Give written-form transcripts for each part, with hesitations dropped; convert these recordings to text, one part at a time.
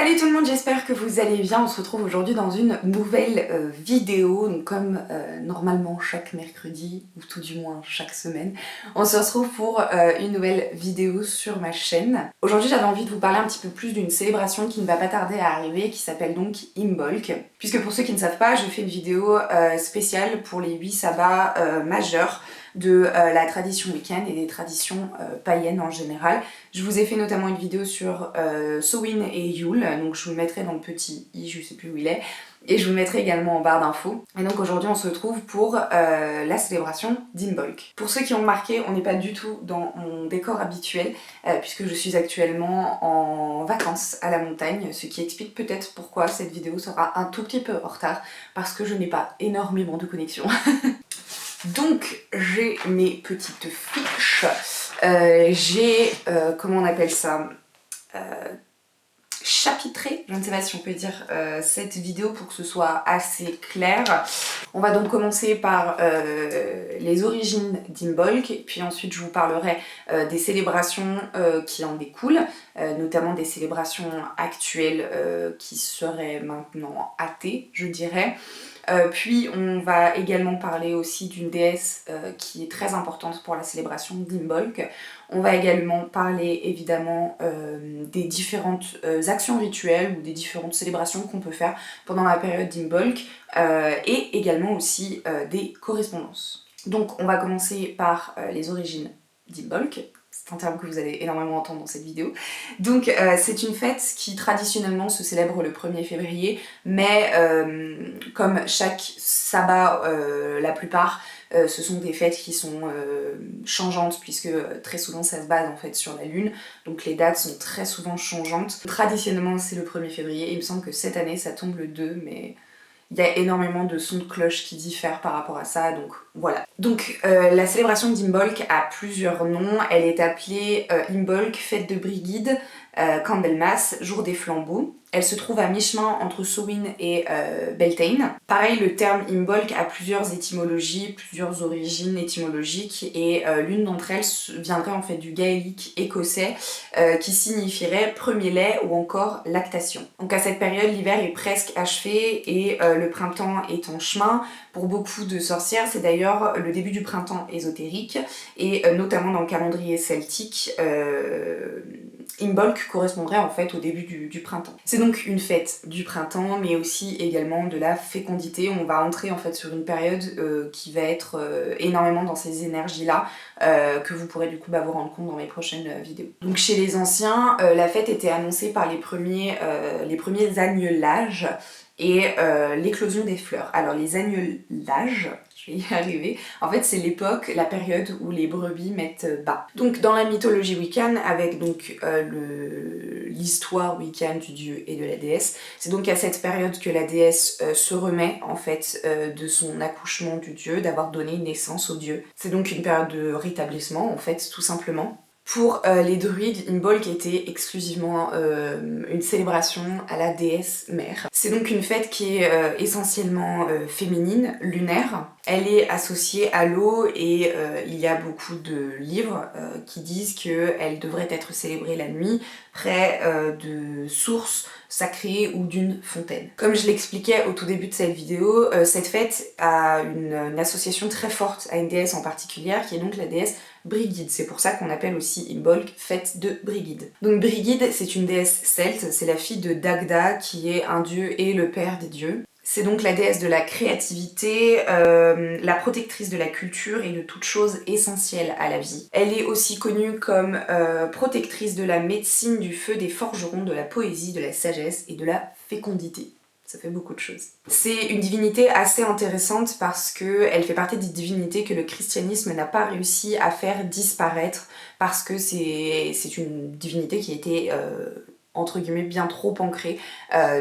Salut tout le monde, j'espère que vous allez bien. On se retrouve aujourd'hui dans une nouvelle vidéo, donc comme normalement chaque mercredi, ou tout du moins chaque semaine, on se retrouve pour une nouvelle vidéo sur ma chaîne. Aujourd'hui j'avais envie de vous parler un petit peu plus d'une célébration qui ne va pas tarder à arriver, qui s'appelle donc Imbolc. Puisque pour ceux qui ne savent pas, je fais une vidéo spéciale pour les 8 sabbats majeurs de la tradition wiccan et des traditions païennes en général. Je vous ai fait notamment une vidéo sur Samhain et Yule, donc je vous le mettrai dans le petit i, je sais plus où il est, et je vous le mettrai également en barre d'infos. Et donc aujourd'hui on se retrouve pour la célébration d'Imbolc. Pour ceux qui ont remarqué, on n'est pas du tout dans mon décor habituel, puisque je suis actuellement en vacances à la montagne, ce qui explique peut-être pourquoi cette vidéo sera un tout petit peu en retard, parce que je n'ai pas énormément de connexion. Donc j'ai mes petites fiches, j'ai, comment on appelle ça, chapitré, je ne sais pas si on peut dire cette vidéo pour que ce soit assez clair. On va donc commencer par les origines d'Imbolc, puis ensuite je vous parlerai des célébrations qui en découlent, notamment des célébrations actuelles qui seraient maintenant hâtées, je dirais. Puis on va également parler aussi d'une déesse qui est très importante pour la célébration d'Imbolc. On va également parler évidemment des différentes actions rituelles ou des différentes célébrations qu'on peut faire pendant la période d'Imbolc et également aussi des correspondances. Donc on va commencer par les origines d'Imbolc. C'est un terme que vous allez énormément entendre dans cette vidéo. Donc c'est une fête qui traditionnellement se célèbre le 1er février, mais comme chaque sabbat, la plupart, ce sont des fêtes qui sont changeantes, puisque très souvent ça se base en fait sur la lune, donc les dates sont très souvent changeantes. Traditionnellement c'est le 1er février, il me semble que cette année ça tombe le 2, mais il y a énormément de sons de cloche qui diffèrent par rapport à ça, donc voilà. Donc la célébration d'Imbolc a plusieurs noms. Elle est appelée Imbolc, fête de Brigid, Candlemas, jour des flambeaux. Elle se trouve à mi-chemin entre Samhain et Beltane. Pareil, le terme Imbolc a plusieurs étymologies, plusieurs origines étymologiques, et l'une d'entre elles viendrait en fait du gaélique écossais qui signifierait premier lait ou encore lactation. Donc à cette période, l'hiver est presque achevé et le printemps est en chemin. Pour beaucoup de sorcières, c'est d'ailleurs le début du printemps ésotérique, et notamment dans le calendrier celtique, Imbolc correspondrait en fait au début du printemps. C'est donc une fête du printemps, mais aussi également de la fécondité. On va entrer en fait sur une période qui va être énormément dans ces énergies-là, que vous pourrez du coup vous rendre compte dans mes prochaines vidéos. Donc chez les anciens, la fête était annoncée par les premiers agnelages et l'éclosion des fleurs. Alors les agnelages, je vais y arriver, en fait c'est l'époque, la période où les brebis mettent bas. Donc dans la mythologie wiccan, avec donc l'histoire wiccan du dieu et de la déesse, c'est donc à cette période que la déesse se remet en fait de son accouchement du dieu, d'avoir donné naissance au dieu. C'est donc une période de rétablissement en fait, tout simplement. Pour les druides, Imbolc était exclusivement une célébration à la déesse mère. C'est donc une fête qui est essentiellement féminine, lunaire. Elle est associée à l'eau et il y a beaucoup de livres qui disent qu'elle devrait être célébrée la nuit près de sources sacrées ou d'une fontaine. Comme je l'expliquais au tout début de cette vidéo, cette fête a une association très forte à une déesse en particulier qui est donc la déesse Brigid. C'est pour ça qu'on appelle aussi Imbolc fête de Brigid. Donc Brigid, c'est une déesse celte, c'est la fille de Dagda qui est un dieu et le père des dieux. C'est donc la déesse de la créativité, la protectrice de la culture et de toute chose essentielle à la vie. Elle est aussi connue comme protectrice de la médecine, du feu, des forgerons, de la poésie, de la sagesse et de la fécondité. Ça fait beaucoup de choses. C'est une divinité assez intéressante parce qu'elle fait partie des divinités que le christianisme n'a pas réussi à faire disparaître, parce que c'est une divinité qui a été entre guillemets bien trop ancrée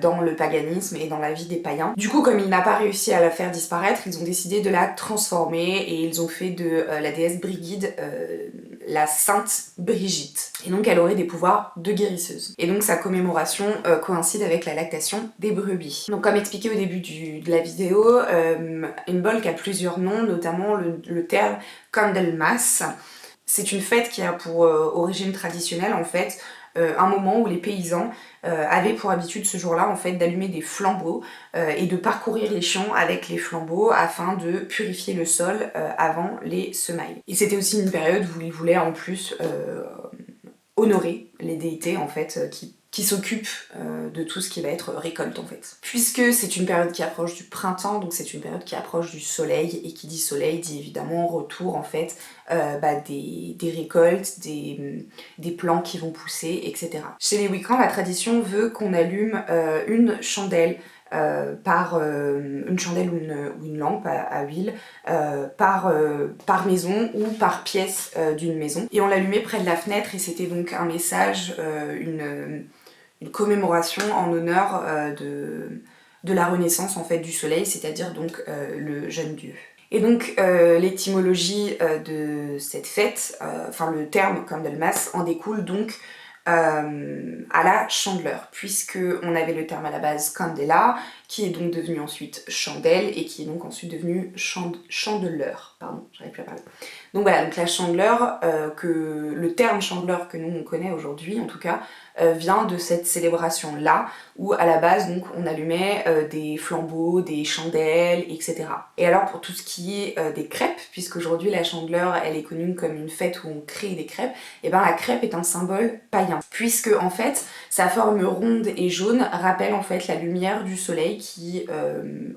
dans le paganisme et dans la vie des païens. Du coup, comme il n'a pas réussi à la faire disparaître, ils ont décidé de la transformer et ils ont fait de la déesse Brigid la sainte Brigitte. Et donc elle aurait des pouvoirs de guérisseuse. Et donc sa commémoration coïncide avec la lactation des brebis. Donc comme expliqué au début de la vidéo, Imbolc a plusieurs noms, notamment le terme Candlemas. C'est une fête qui a pour origine traditionnelle en fait un moment où les paysans avaient pour habitude ce jour-là en fait d'allumer des flambeaux et de parcourir les champs avec les flambeaux afin de purifier le sol avant les semailles. Et c'était aussi une période où ils voulaient en plus honorer les déités en fait qui s'occupent de tout ce qui va être récolte en fait. Puisque c'est une période qui approche du printemps, donc c'est une période qui approche du soleil, et qui dit soleil dit évidemment retour en fait des récoltes, des plants qui vont pousser, etc. Chez les Wiccans, la tradition veut qu'on allume une chandelle une chandelle ou une lampe à huile par maison ou par pièce d'une maison. Et on l'allumait près de la fenêtre, et c'était donc un message, une commémoration en honneur de la renaissance en fait du soleil, c'est-à-dire donc le jeune dieu. Et donc l'étymologie de cette fête, enfin le terme Candlemas en découle donc à la chandeleur, puisque on avait le terme à la base candela, qui est donc devenu ensuite chandelle, et qui est donc ensuite devenu chandeleur. Pardon, j'arrive plus à parler. Donc voilà, donc la chandeleur, le terme chandeleur que nous on connaît aujourd'hui en tout cas, vient de cette célébration-là, où à la base donc on allumait des flambeaux, des chandelles, etc. Et alors pour tout ce qui est des crêpes, puisqu'aujourd'hui la chandeleur elle est connue comme une fête où on crée des crêpes, et bien la crêpe est un symbole païen, puisque en fait sa forme ronde et jaune rappelle en fait la lumière du soleil qui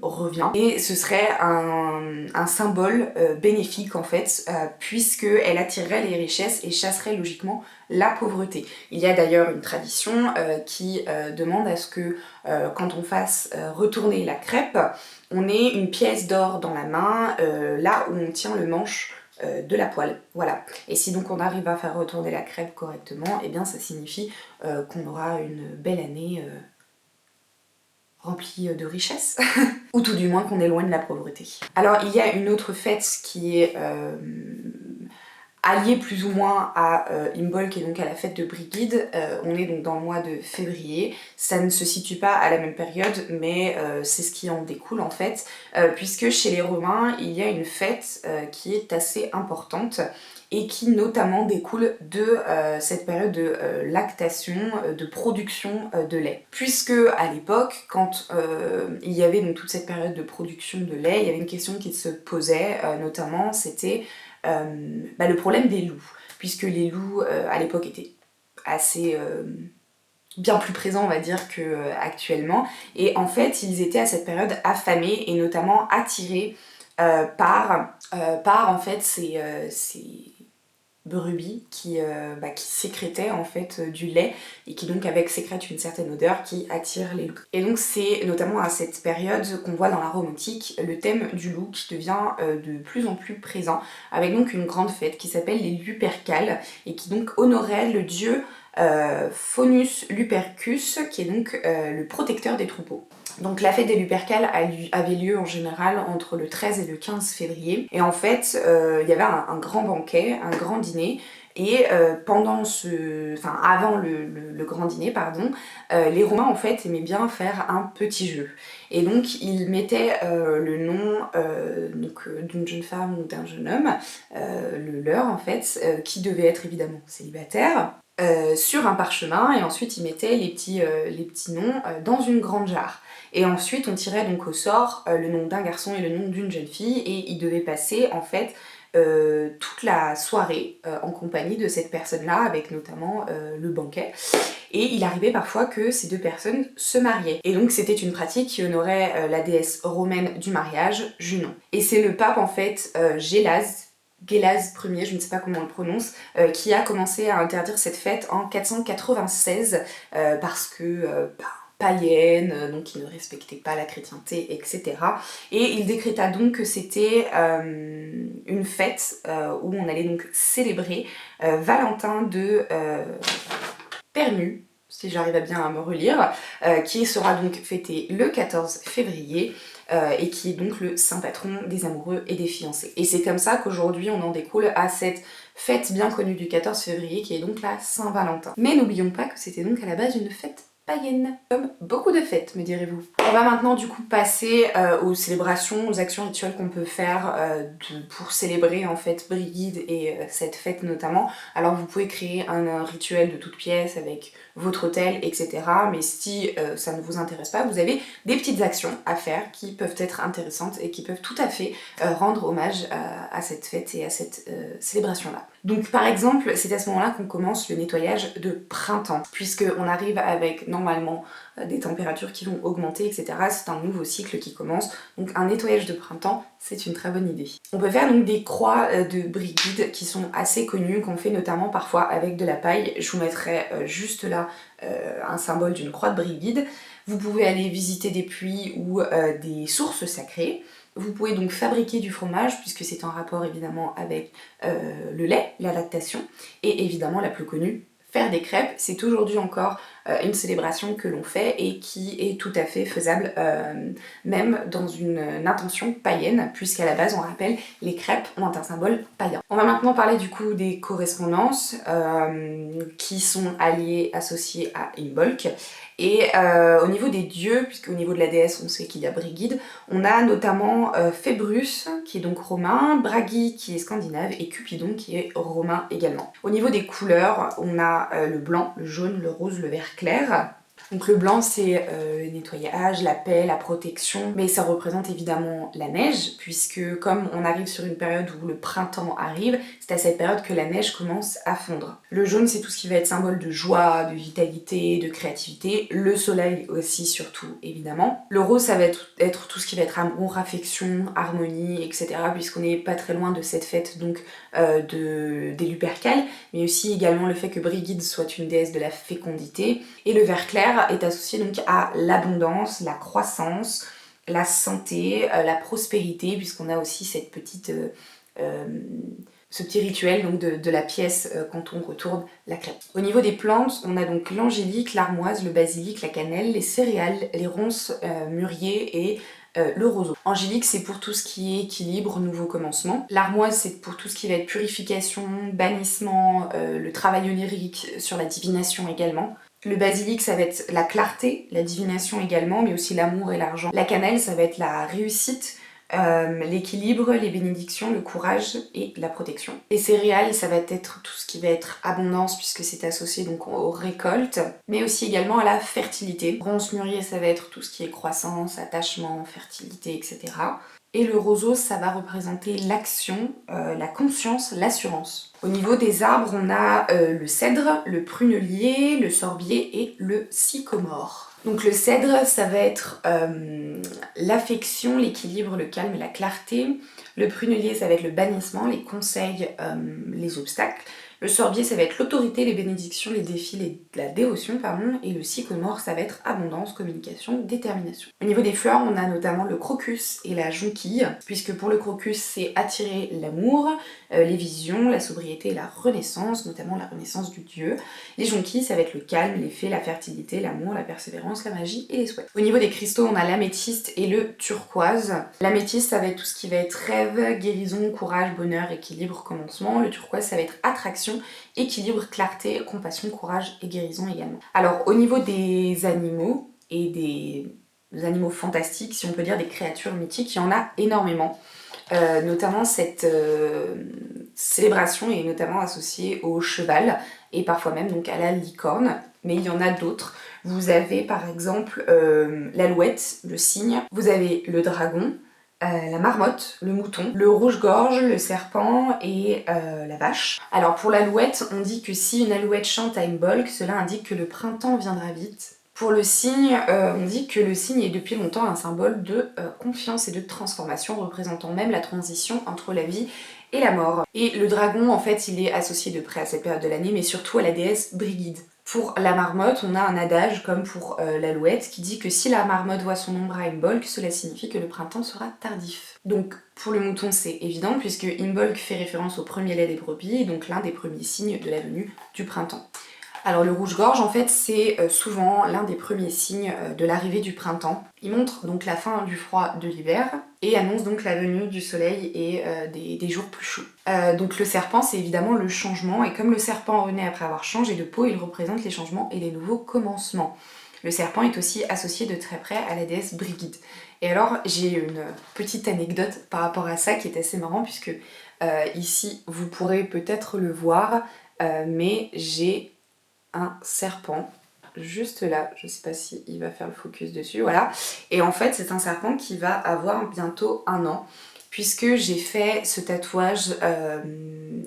revient, et ce serait un symbole bénéfique en fait, puisque elle attirerait les richesses et chasserait logiquement la pauvreté. Il y a d'ailleurs une tradition qui demande à ce que quand on fasse retourner la crêpe, on ait une pièce d'or dans la main, là où on tient le manche de la poêle. Voilà. Et si donc on arrive à faire retourner la crêpe correctement, eh bien ça signifie qu'on aura une belle année remplie de richesses, ou tout du moins qu'on est loin de la pauvreté. Alors il y a une autre fête qui est alliée plus ou moins à Imbolc, et donc à la fête de Brigid. On est donc dans le mois de février. Ça ne se situe pas à la même période, mais c'est ce qui en découle en fait, puisque chez les Romains, il y a une fête qui est assez importante, et qui notamment découle de cette période de lactation, de production de lait. Puisque à l'époque, quand il y avait donc toute cette période de production de lait, il y avait une question qui se posait, notamment c'était le problème des loups, puisque les loups à l'époque étaient assez bien plus présents on va dire qu'actuellement, et en fait ils étaient à cette période affamés, et notamment attirés par en fait ces brebis qui sécrétaient en fait du lait, et qui donc sécrètent une certaine odeur qui attire les loups. Et donc c'est notamment à cette période qu'on voit dans la Rome antique le thème du loup qui devient de plus en plus présent, avec donc une grande fête qui s'appelle les Lupercales, et qui donc honorait le dieu Faunus Lupercus, qui est donc le protecteur des troupeaux. Donc la fête des Lupercales avait lieu en général entre le 13 et le 15 février, et en fait il y avait un grand banquet, un grand dîner, et avant le grand dîner, pardon, les Romains en fait aimaient bien faire un petit jeu, et donc ils mettaient le nom d'une jeune femme ou d'un jeune homme, le leur en fait, qui devait être évidemment célibataire, sur un parchemin, et ensuite ils mettaient les petits noms dans une grande jarre. Et ensuite on tirait donc au sort le nom d'un garçon et le nom d'une jeune fille, et ils devaient passer en fait toute la soirée en compagnie de cette personne-là, avec notamment le banquet. Et il arrivait parfois que ces deux personnes se mariaient. Et donc c'était une pratique qui honorait la déesse romaine du mariage, Junon. Et c'est le pape en fait, Gélase Ier, je ne sais pas comment on le prononce, qui a commencé à interdire cette fête en 496 parce que païenne, donc il ne respectait pas la chrétienté, etc. Et il décréta donc que c'était une fête où on allait donc célébrer Valentin de Pernu, si j'arrive à bien me relire, qui sera donc fêté le 14 février, et qui est donc le saint patron des amoureux et des fiancés. Et c'est comme ça qu'aujourd'hui on en découle à cette fête bien connue du 14 février, qui est donc la Saint-Valentin. Mais n'oublions pas que c'était donc à la base une fête païenne, comme beaucoup de fêtes, me direz-vous. On va maintenant du coup passer aux célébrations, aux actions rituelles qu'on peut faire pour célébrer en fait Brigid et cette fête notamment. Alors vous pouvez créer un rituel de toute pièce avec votre hôtel, etc. Mais si ça ne vous intéresse pas, vous avez des petites actions à faire qui peuvent être intéressantes et qui peuvent tout à fait rendre hommage à cette fête et à cette célébration-là. Donc par exemple, c'est à ce moment-là qu'on commence le nettoyage de printemps, puisqu'on arrive avec normalement des températures qui vont augmenter, etc. C'est un nouveau cycle qui commence, donc un nettoyage de printemps, c'est une très bonne idée. On peut faire donc des croix de Brigid qui sont assez connues, qu'on fait notamment parfois avec de la paille. Je vous mettrai juste là un symbole d'une croix de Brigid. Vous pouvez aller visiter des puits ou des sources sacrées. Vous pouvez donc fabriquer du fromage, puisque c'est en rapport évidemment avec le lait, la lactation, et évidemment la plus connue, faire des crêpes. C'est aujourd'hui encore une célébration que l'on fait et qui est tout à fait faisable, même dans une intention païenne, puisqu'à la base, on rappelle, les crêpes ont un symbole païen. On va maintenant parler du coup des correspondances qui sont alliées, associées à Imbolc. Et au niveau des dieux, puisqu'au niveau de la déesse on sait qu'il y a Brigid, on a notamment Phébrus qui est donc romain, Bragi qui est scandinave et Cupidon qui est romain également. Au niveau des couleurs, on a le blanc, le jaune, le rose, le vert clair. Donc le blanc c'est le nettoyage, la paix, la protection, mais ça représente évidemment la neige, puisque comme on arrive sur une période où le printemps arrive, c'est à cette période que la neige commence à fondre. Le jaune c'est tout ce qui va être symbole de joie, de vitalité, de créativité, le soleil aussi surtout évidemment. Le rose ça va être tout ce qui va être amour, affection, harmonie, etc. puisqu'on n'est pas très loin de cette fête donc des Lupercales, mais aussi également le fait que Brigid soit une déesse de la fécondité. Et le vert clair est associé donc à l'abondance, la croissance, la santé, la prospérité, puisqu'on a aussi cette petite, ce petit rituel donc de la pièce quand on retourne la crêpe. Au niveau des plantes, on a donc l'angélique, l'armoise, le basilic, la cannelle, les céréales, les ronces, mûrier et le roseau. Angélique, c'est pour tout ce qui est équilibre, nouveau commencement. L'armoise, c'est pour tout ce qui va être purification, bannissement, le travail onirique sur la divination également. Le basilic, ça va être la clarté, la divination également, mais aussi l'amour et l'argent. La cannelle, ça va être la réussite, l'équilibre, les bénédictions, le courage et la protection. Les céréales, ça va être tout ce qui va être abondance puisque c'est associé donc aux récoltes, mais aussi également à la fertilité. Ronce mûrier, ça va être tout ce qui est croissance, attachement, fertilité, etc. Et le roseau, ça va représenter l'action, la conscience, l'assurance. Au niveau des arbres, on a le cèdre, le prunelier, le sorbier et le sycomore. Donc le cèdre, ça va être l'affection, l'équilibre, le calme et la clarté. Le prunelier, ça va être le bannissement, les conseils, les obstacles. Le sorbier, ça va être l'autorité, les bénédictions, les défis, la dévotion, pardon. Et le sycomore, ça va être abondance, communication, détermination. Au niveau des fleurs, on a notamment le crocus et la jonquille, puisque pour le crocus, c'est attirer l'amour, les visions, la sobriété et la renaissance, notamment la renaissance du dieu. Les jonquilles, ça va être le calme, les fées, la fertilité, l'amour, la persévérance, la magie et les souhaits. Au niveau des cristaux, on a l'améthyste et le turquoise. L'améthyste, ça va être tout ce qui va être rêve, guérison, courage, bonheur, équilibre, commencement. Le turquoise, ça va être attraction, équilibre, clarté, compassion, courage et guérison également. Alors au niveau des animaux et des animaux fantastiques, si on peut dire des créatures mythiques, il y en a énormément. Notamment cette célébration est notamment associée au cheval et parfois même donc à la licorne, mais il y en a d'autres. Vous avez par exemple l'alouette, le cygne, vous avez le dragon, la marmotte, le mouton, le rouge-gorge, le serpent et la vache. Alors pour l'alouette, on dit que si une alouette chante à Imbolc, cela indique que le printemps viendra vite. Pour le cygne, on dit que le cygne est depuis longtemps un symbole de confiance et de transformation, représentant même la transition entre la vie et la mort. Et le dragon, en fait, il est associé de près à cette période de l'année, mais surtout à la déesse Brigid. Pour la marmotte, on a un adage, comme pour l'alouette, qui dit que si la marmotte voit son ombre à Imbolc, cela signifie que le printemps sera tardif. Donc pour le mouton, c'est évident, puisque Imbolc fait référence au premier lait des brebis, donc l'un des premiers signes de la venue du printemps. Alors le rouge-gorge, en fait, c'est souvent l'un des premiers signes de l'arrivée du printemps. Il montre donc la fin du froid de l'hiver et annonce donc la venue du soleil et des jours plus chauds. Donc le serpent, c'est évidemment le changement, et comme le serpent renaît après avoir changé de peau, il représente les changements et les nouveaux commencements. le serpent est aussi associé de très près à la déesse Brigid. Et alors j'ai une petite anecdote par rapport à ça qui est assez marrant puisque ici vous pourrez peut-être le voir, mais j'ai un serpent juste là, je sais pas si il va faire le focus dessus, voilà. Et en fait c'est un serpent qui va avoir bientôt 1 an puisque j'ai fait ce tatouage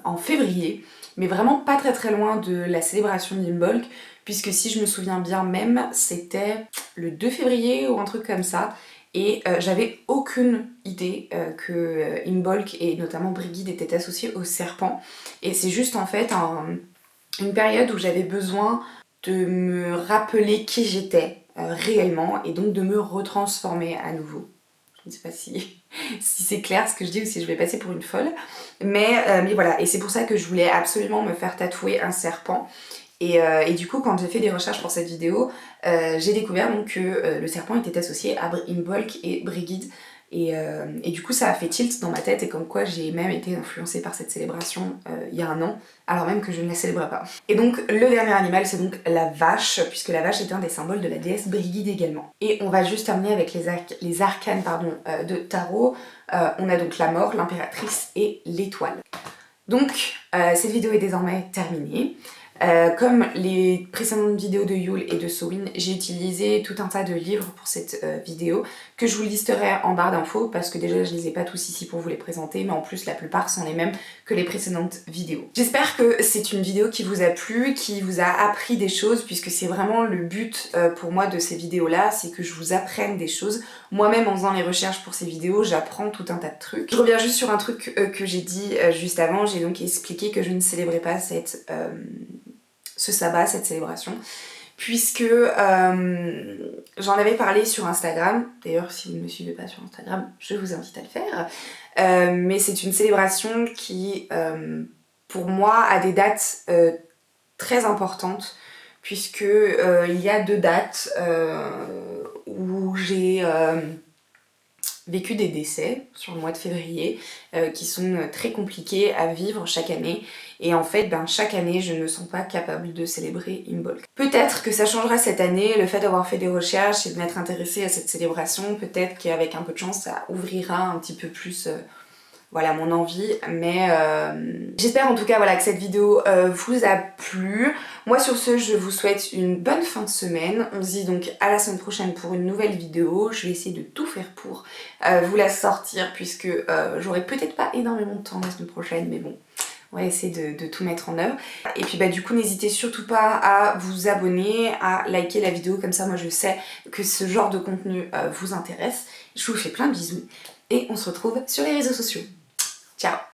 en février, mais vraiment pas très loin de la célébration d'Imbolc, puisque si je me souviens bien même, c'était le 2 février ou un truc comme ça, et j'avais aucune idée que Imbolc et notamment Brigid étaient associés au serpent, et c'est juste en fait une période où j'avais besoin de me rappeler qui j'étais réellement, et donc de me retransformer à nouveau. Je ne sais pas si c'est clair ce que je dis ou si je vais passer pour une folle. Mais voilà, et c'est pour ça que je voulais absolument me faire tatouer un serpent. Et du coup, quand j'ai fait des recherches pour cette vidéo, j'ai découvert donc que le serpent était associé à Imbolc et Brigid. Et du coup, ça a fait tilt dans ma tête, et comme quoi j'ai même été influencée par cette célébration il y a 1 an, alors même que je ne la célébrais pas. Et donc, le dernier animal, c'est donc la vache, puisque la vache est un des symboles de la déesse Brigid également. Et on va juste terminer avec les arcanes de tarot. On a donc la mort, l'impératrice et l'étoile. Donc, cette vidéo est désormais terminée. Comme les précédentes vidéos de Yule et de Sowin, j'ai utilisé tout un tas de livres pour cette vidéo que je vous listerai en barre d'infos parce que déjà je les ai pas tous ici pour vous les présenter, mais en plus la plupart sont les mêmes que les précédentes vidéos. J'espère que c'est une vidéo qui vous a plu, qui vous a appris des choses, puisque c'est vraiment le but pour moi de ces vidéos là, c'est que je vous apprenne des choses. Moi-même en faisant les recherches pour ces vidéos, j'apprends tout un tas de trucs. Je reviens juste sur un truc que j'ai dit juste avant, j'ai donc expliqué que je ne célébrais pas ce sabbat, cette célébration, puisque j'en avais parlé sur Instagram. D'ailleurs, si vous ne me suivez pas sur Instagram, je vous invite à le faire. Mais c'est une célébration qui, pour moi, a des dates très importantes, puisque il y a 2 dates où j'ai vécu des décès sur le mois de février qui sont très compliqués à vivre chaque année, et en fait chaque année je ne me sens pas capable de célébrer Imbolc. Peut-être que ça changera cette année, le fait d'avoir fait des recherches et de m'être intéressée à cette célébration, peut-être qu'avec un peu de chance ça ouvrira un petit peu plus voilà mon envie, mais j'espère en tout cas voilà, que cette vidéo vous a plu. Moi sur ce, je vous souhaite une bonne fin de semaine. On se dit donc à la semaine prochaine pour une nouvelle vidéo. Je vais essayer de tout faire pour vous la sortir, puisque j'aurai peut-être pas énormément de temps la semaine prochaine, mais bon, on va essayer de tout mettre en œuvre. Et puis du coup n'hésitez surtout pas à vous abonner, à liker la vidéo, comme ça moi je sais que ce genre de contenu vous intéresse. Je vous fais plein de bisous et on se retrouve sur les réseaux sociaux. Ciao!